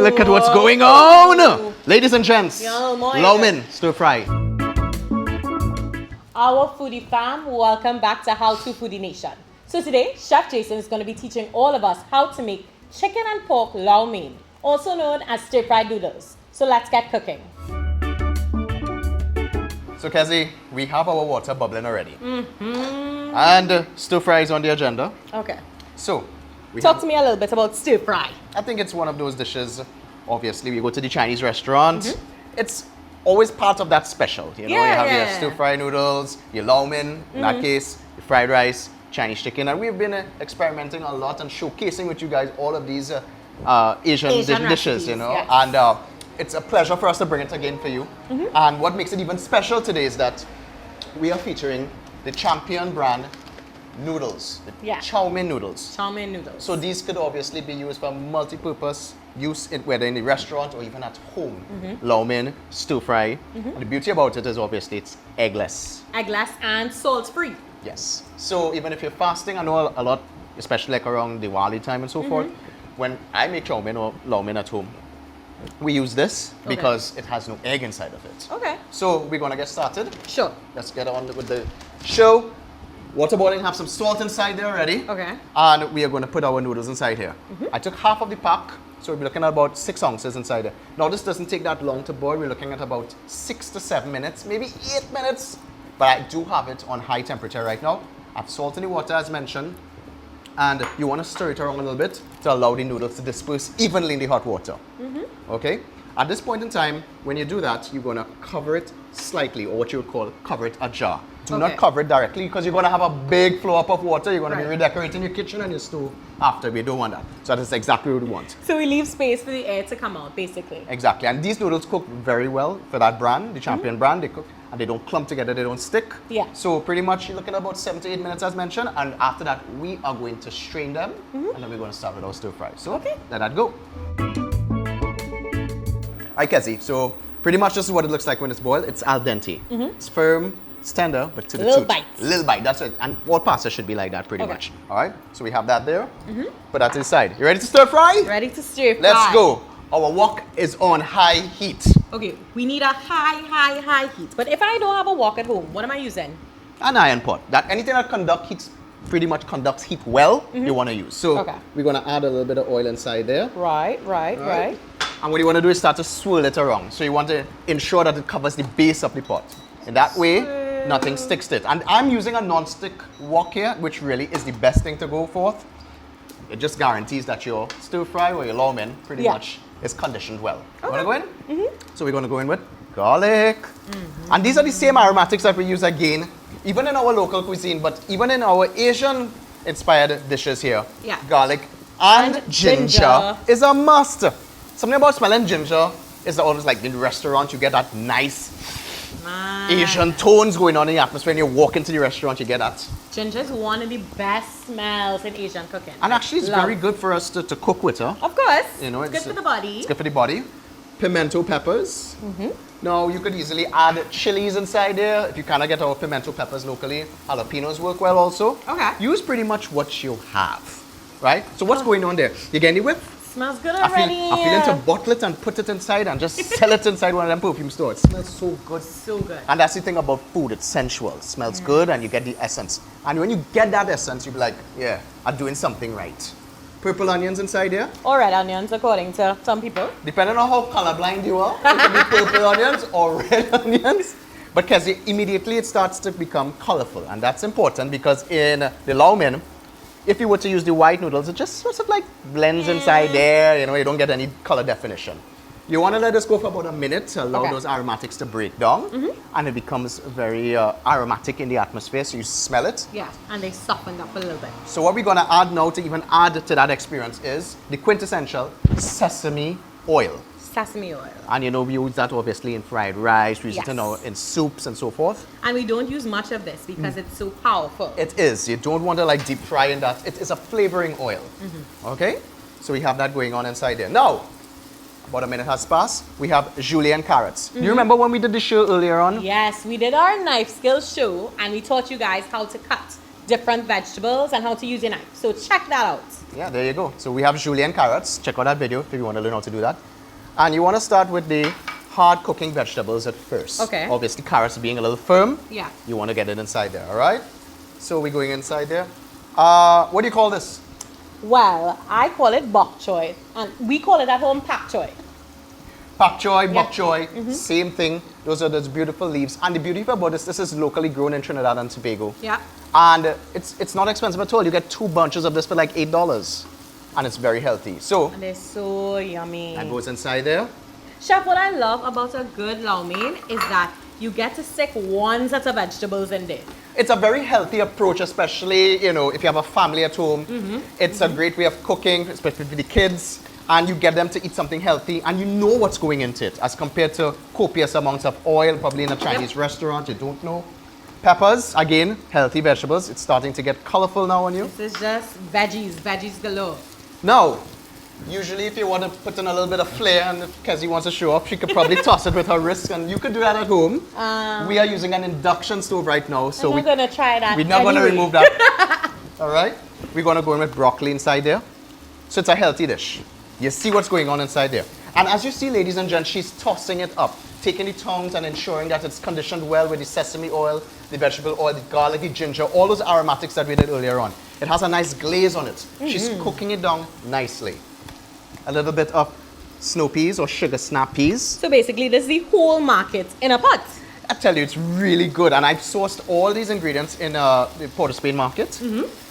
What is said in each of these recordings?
look at what's going on. Ladies and gents, lau mein stir fry. Our foodie fam, welcome back to How to Foodie Nation. So today, Chef Jason is going to be teaching all of us how to make chicken and pork lau mein, also known as stir-fried noodles. So let's get cooking. So Kezzy, we have our water bubbling already. And stir fry is on the agenda. Okay. So, talk to me a little bit about stir fry. I think it's one of those dishes, obviously, we go to the Chinese restaurant. It's always part of that special, you know, you have your stir fry noodles, your lau mein, in that case, your fried rice, Chinese chicken, and we've been experimenting a lot and showcasing with you guys all of these Asian dishes, recipes, you know, and it's a pleasure for us to bring it again for you. And what makes it even special today is that we are featuring the Champion brand noodles, the chow mein noodles. Chow mein noodles. So these could obviously be used for multi-purpose use, whether in the restaurant or even at home. Lau mein, stir fry. And the beauty about it is obviously it's eggless. Eggless and salt-free. Yes. So even if you're fasting, I know a lot, especially like around Diwali time and so forth, when I make chow mein or lau mein at home, we use this because it has no egg inside of it. Okay. So we're gonna get started. Sure. Let's get on with the show. Water boiling, have some salt inside there already. Okay. And we are going to put our noodles inside here. I took half of the pack, so we'll be looking at about 6 ounces inside there. Now this doesn't take that long to boil. We're looking at about 6 to 7 minutes, maybe 8 minutes. But I do have it on high temperature right now. I've salt in the water as mentioned. And you want to stir it around a little bit to allow the noodles to disperse evenly in the hot water. Okay? At this point in time, when you do that, you're going to cover it slightly, or what you would call cover it ajar. Do not cover it directly because you're going to have a big flow up of water. You're going to be redecorating your kitchen and your stove after. We don't want that. So that is exactly what we want. So we leave space for the air to come out, basically. Exactly. And these noodles cook very well for that brand, the Champion brand. They cook and they don't clump together, they don't stick. Yeah. So pretty much you're looking at about 7 to 8 minutes as mentioned. And after that, we are going to strain them. And then we're going to start with our stir fry. So let that go. Alright, Kezzy. So pretty much this is what it looks like when it's boiled. It's al dente. It's firm. It's tender, but to the little tooth. bite. Little bite, that's it. And all pasta should be like that pretty much. All right, so we have that there. Put that to the side. You ready to stir fry? Ready to stir fry. Let's go. Our wok is on high heat. Okay, we need a high heat. But if I don't have a wok at home, what am I using? An iron pot. That anything that conducts heat, pretty much conducts heat well, you want to use. So we're going to add a little bit of oil inside there. Right. And what you want to do is start to swirl it around. So you want to ensure that it covers the base of the pot. In that way, nothing sticks to it. And I'm using a non-stick wok here, which really is the best thing to go forth. It just guarantees that your stir fry or your lau mein pretty much is conditioned well. You want to go in? So we're going to go in with garlic. And these are the same aromatics that we use again, even in our local cuisine, but even in our Asian inspired dishes here. Garlic and ginger is a must. Something about smelling ginger is always like in the restaurant, you get that nice Asian tones going on in the atmosphere. When you walk into the restaurant, you get that. Ginger is one of the best smells in Asian cooking. And actually, it's very good for us to cook with her. Of course. You know, it's good for the body. It's good for the body. Pimento peppers. Now, you could easily add chilies inside there. If you cannot get our pimento peppers locally, jalapenos work well also. Use pretty much what you have, right? So what's going on there? You getting it with? Smells good already. I feel to bottle it and put it inside and just sell it inside one of them perfume stores. It smells so good. So good. And that's the thing about food. It's sensual. It smells good and you get the essence. And when you get that essence, you'll be like, yeah, I'm doing something right. Purple onions inside here. Or red onions, according to some people. Depending on how colorblind you are, it could be purple onions or red onions. But because immediately it starts to become colorful. And that's important because in the lau mein, if you were to use the white noodles, it just sort of like blends inside there. You know, you don't get any color definition. You want to let this go for about a minute to allow those aromatics to break down. And it becomes very aromatic in the atmosphere, so you smell it. Yeah, and they soften up a little bit. So what we're going to add now to even add to that experience is the quintessential sesame oil. Sesame oil. And you know, we use that obviously in fried rice, we use it in soups and so forth. And we don't use much of this because it's so powerful. It is. You don't want to like deep fry in that. It is a flavoring oil. Okay? So we have that going on inside there. Now, about a minute has passed. We have julienne carrots. Do you remember when we did the show earlier on? Yes, we did our knife skills show and we taught you guys how to cut different vegetables and how to use your knife. So check that out. Yeah, there you go. So we have julienne carrots. Check out that video if you want to learn how to do that. And you want to start with the hard cooking vegetables at first. Okay. Obviously, carrots being a little firm. Yeah. You want to get it inside there, all right? So we're going inside there. What do you call this? Well, I call it bok choy, and we call it at home pak choy. Pak choy, Yeah. bok choy, same thing. Those are those beautiful leaves. And the beauty about this is locally grown in Trinidad and Tobago. Yeah. And it's not expensive at all. You get 2 bunches of this for like $8. And it's very healthy. So, And they're so yummy. that goes inside there. Chef, what I love about a good lau mein is that you get to stick one set of vegetables in there. It's a very healthy approach, especially, you know, if you have a family at home. It's a great way of cooking, especially for the kids. And you get them to eat something healthy and you know what's going into it as compared to copious amounts of oil, probably in a Chinese restaurant, you don't know. Peppers, again, healthy vegetables. It's starting to get colorful now on you. This is just veggies galore. Now, usually if you want to put in a little bit of flair and if Kezzy wants to show off, she could probably toss it with her wrist and you could do that at home. We are using an induction stove right now, so we're gonna try that. we're not going to anyway. remove that. All right? We're going to go in with broccoli inside there. So it's a healthy dish. You see what's going on inside there. And as you see, ladies and gents, she's tossing it up, taking the tongs and ensuring that it's conditioned well with the sesame oil, the vegetable oil, the garlic, the ginger, all those aromatics that we did earlier on. It has a nice glaze on it. She's cooking it down nicely. A little bit of snow peas or sugar snap peas. So basically, this is the whole market in a pot. I tell you, it's really good. And I've sourced all these ingredients in the Port of Spain market.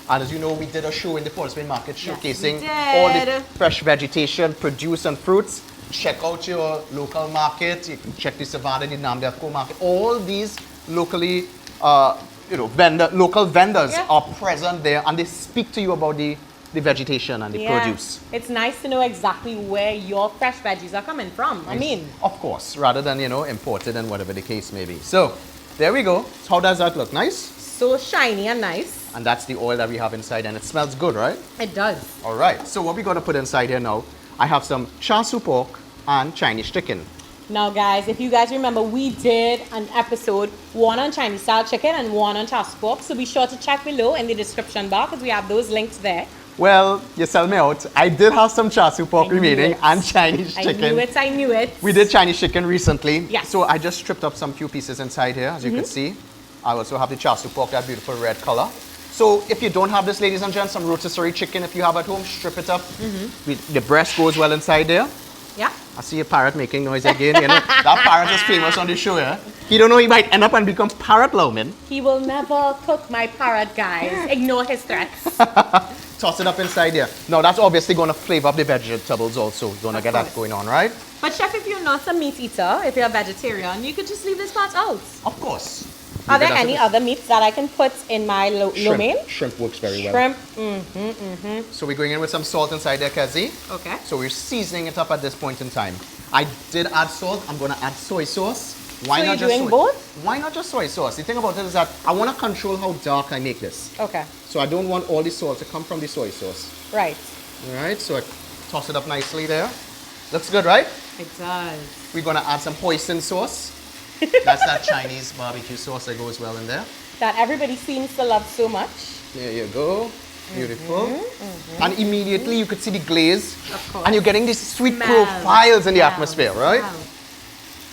And as you know, we did a show in the Port of Spain market showcasing all the fresh vegetation, produce and fruits. Check out your local market. You can check the Savannah, the Namdefco market. All these locally, local vendors are present there and they speak to you about the vegetation and the produce. It's nice to know exactly where your fresh veggies are coming from. I mean, of course, rather than, you know, imported and whatever the case may be. So, there we go. How does that look? Nice? so shiny and nice. And that's the oil that we have inside and it smells good, right? It does. All right, so what we're gonna put inside here now, I have some char siu pork and Chinese chicken. Now guys, if you guys remember, we did an episode, one on Chinese style chicken and one on char siu pork. So be sure to check below in the description bar because we have those links there. Well, you sell me out. I did have some char siu pork remaining and Chinese chicken. I knew it. We did Chinese chicken recently. Yes. So I just stripped up some few pieces inside here, as you can see. I also have the char siu pork, that beautiful red color. So if you don't have this, ladies and gents, some rotisserie chicken if you have at home, strip it up. The breast goes well inside there. Yeah. I see a parrot making noise again. You know, that parrot is famous on the show, yeah? He don't know he might end up and become parrot Laumin. He will never cook my parrot, guys. Ignore his threats. Toss it up inside there. Now that's obviously going to flavor up the vegetables also. Gonna get that going on, right? But chef, if you're not a meat eater, if you're a vegetarian, you could just leave this part out. Of course. Are there any other meats that I can put in my lo mein? Shrimp works very well. Shrimp. So we're going in with some salt inside there, Kezzy. Okay. So we're seasoning it up at this point in time. I did add salt. I'm going to add soy sauce. Why So not you're just doing soy? both? Why not just soy sauce? The thing about it is that I want to control how dark I make this. Okay. So I don't want all the salt to come from the soy sauce. Right. All right, so I toss it up nicely there. Looks good, right? It does. We're going to add some hoisin sauce. That's that Chinese barbecue sauce that goes well in there. That everybody seems to love so much. There you go. Beautiful. And immediately you could see the glaze. Of course. And you're getting these sweet Smell. profiles in the Smell. atmosphere, right? Smell.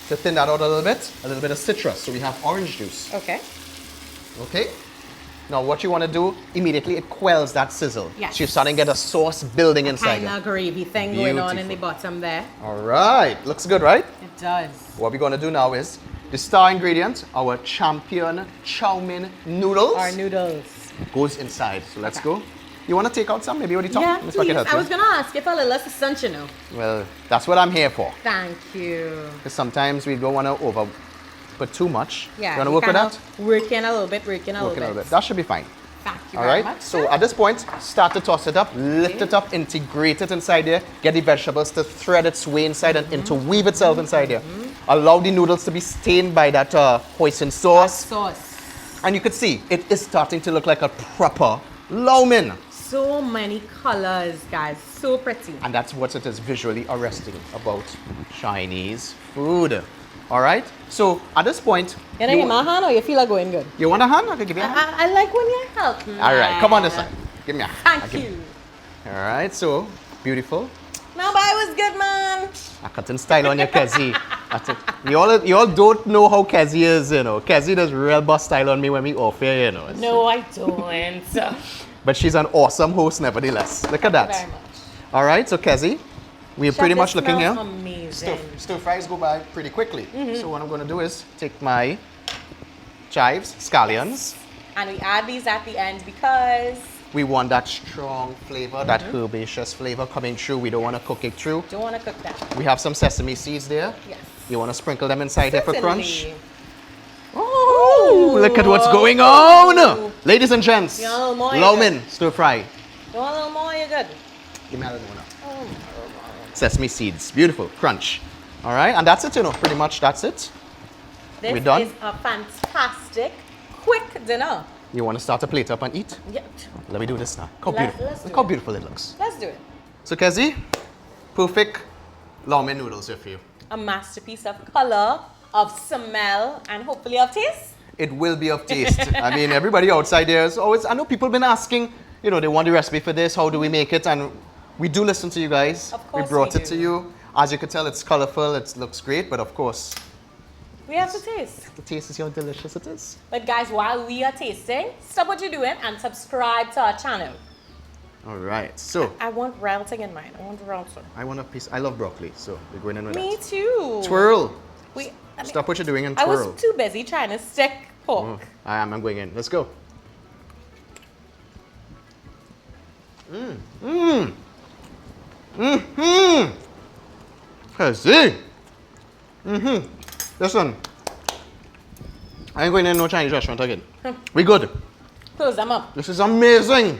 To thin that out a little bit of citrus. So we have orange juice. Okay. Okay. Now what you want to do, immediately it quells that sizzle. Yes. So you're starting to get a sauce building inside Kind it. of gravy thing going on in the Beautiful. bottom there. All right. Looks good, right? It does. What we're going to do now is the star ingredient, our champion chow mein noodles. Our noodles. Goes inside. So let's go. You want to take out some? Maybe on the top? Yeah, Let's make it please. help I you. was going to ask if a little assistant, you know. Well, that's what I'm here for. Thank you. Because sometimes we don't want to over put too much. Yeah. You want to work with that? Working a little bit, working a little bit. That should be fine. Thank you All very right. much. So at this point, start to toss it up, lift it up, integrate it inside there, get the vegetables to thread its way inside and interweave itself inside there. Allow the noodles to be stained by that hoisin sauce. Sauce. And you can see it is starting to look like a proper lau mein. So many colors, guys. So pretty. And that's what it is visually arresting about Chinese food. All right. So at this point, Can I give my hand or you feel like going good? you want a hand? I can give you a hand. I like when you help me. All right, come on this side. Give me a hand. Thank you. All right, so beautiful. No, but it was good, man. A cutting style on your Kezi. That's it. You all don't know how Kezi is, you know. Kezi does real boss style on me when we off here, you know. No, I don't. But she's an awesome host, nevertheless. Look at that. Thank you very much. All right, so Kezi, we're Chef, pretty this much looking here. smells amazing. Stir fries go by pretty quickly. So what I'm going to do is take my chives, scallions. And we add these at the end because We want that strong flavor, that herbaceous flavor coming through. We don't want to cook it through. don't want to cook that. We have some sesame seeds there. Yes. You want to sprinkle them inside here for crunch? Certainly. Oh, look at what's going on! Ladies and gents, You want a little more? Laumin stir fry. You want a little more? You're good. Give me a little more now. Oh, Sesame seeds, beautiful, crunch. All right, and that's it, you know, pretty much that's it. this We're done? is a fantastic, quick dinner. You want to start a plate up and eat? Yeah. Let me do this now. Look how Let's beautiful, do look how it. beautiful it looks. Let's do it. So Kezi, perfect Laumin noodles here for you. A masterpiece of color, of smell, and hopefully of taste. It will be of taste. I mean, everybody outside there is always, I know people have been asking, you know, they want the recipe for this, how do we make it? And we do listen to you guys. Of course we brought we it do. to you. As you can tell, it's colorful, it looks great, but of course, We have to taste. the taste is how delicious it is. But guys, while we are tasting, stop what you're doing and subscribe to our channel. All right, so I want relting in mine. I want relting. I want a piece, I love broccoli, so we're going in with Me that. too. Twirl. I mean, Stop what you're doing and I twirl. was too busy trying to stick pork. Oh, I'm going in. Let's go. Kezi. Listen, I ain't going in no Chinese restaurant again. We good. Close them up. This is amazing.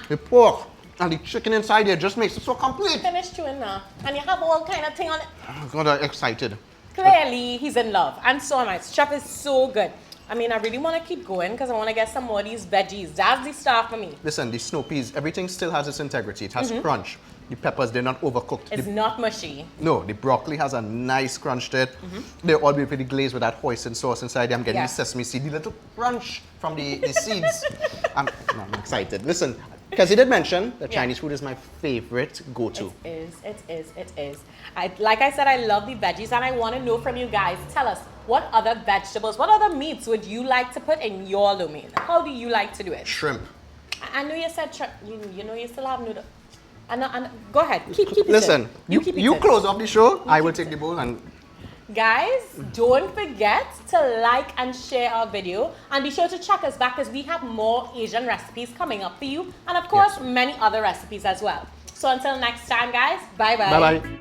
The pork and the chicken inside here just makes it so complete. Finish chewing now. And you have all kind of thing on it. I'm God, excited. Clearly, he's in love. And so am I. Chef is so good. I mean, I really want to keep going because I want to get some more of these veggies. That's the star for me. Listen, the snow peas, everything still has its integrity. It has crunch. The peppers, they're not overcooked. It's not mushy. No, the broccoli has a nice crunch to it. They're all beautifully glazed with that hoisin sauce inside. I'm getting Yeah. the sesame seed, the little crunch from the seeds. I'm excited. Listen, because he did mention that Yeah. Chinese food is my favorite go-to. It is. Like I said, I love the veggies and I want to know from you guys. Tell us, what other vegetables, what other meats would you like to put in your lo mein? How do you like to do it? Shrimp. I know you said shrimp. You know you still have noodle. And go ahead, keep it. Listen, you keep it. you close off the show. I will take the bowl and Guys, don't forget to like and share our video and be sure to check us back as we have more Asian recipes coming up for you and of course Yes. many other recipes as well. So until next time guys, bye bye. bye-bye.